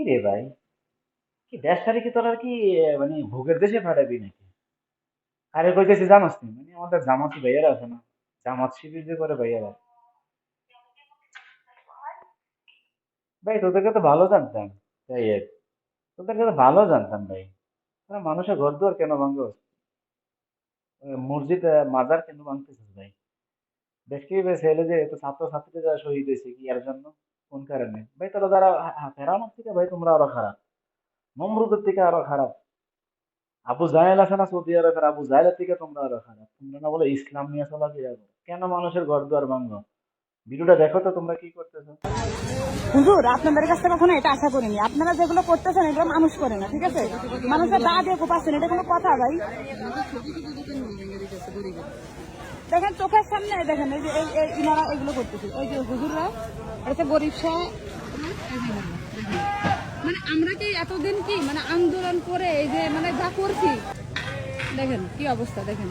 কি রে ভাই, কি দেশটারে কি তোরা কি মানে ভোগের দেশে পাঠাবি নাকি? আরে কইতেছি জানোস নি, মানে আমাদের জামাতি ভাইয়ারা আছে না, জামাত শিবির যে করে ভাইয়ারা, ভাই তোদেরকে তো ভালো জানতাম। তাই তোদেরকে তো ভালো জানতাম ভাই। তোরা মানুষের ঘর দুয়ার কেন ভাঙো? মসজিদ মাজার কেন ভাঙতেছিস ভাই? দেশ কি ছেলে যে এত ছাত্র ছাত্রীরা যারা শহীদ হয়েছে কি এর জন্য? কোন কারণে ভাই? তোরা যারা ফেরানোর থেকে ভাই তোমরা আরো খারাপ, নমরুদের থেকে আরো খারাপ। আবু জাহেল আছে না সৌদি আরবের, আবু জাহেলের থেকে তোমরা আরো খারাপ। তোমরা না বলে ইসলাম নিয়ে চলাফেরা করো, কেন মানুষের ঘর দুয়ার ভাঙো? ভিডিওটা দেখো তো তোমরা কি করতেছো। হুজুর, আপনাদের কাছে কখনো এটা আশা করিনি। আপনারা যেগুলো করতেছেন এগুলো মানুষ করে না, ঠিক আছে? মানুষের দা দিয়ে কোপাচ্ছেন, এটা কোনো কথা ভাই? দেখেন চোখের সামনে, দেখেন এই যে ইনারা এগুলো করতেছে, ওই যে হুজুররা, এটা গরিব সহ। মানে আমরা কি এতদিন কি মানে আন্দোলন করে এই যে মানে যা করছি, দেখেন কি অবস্থা, দেখেন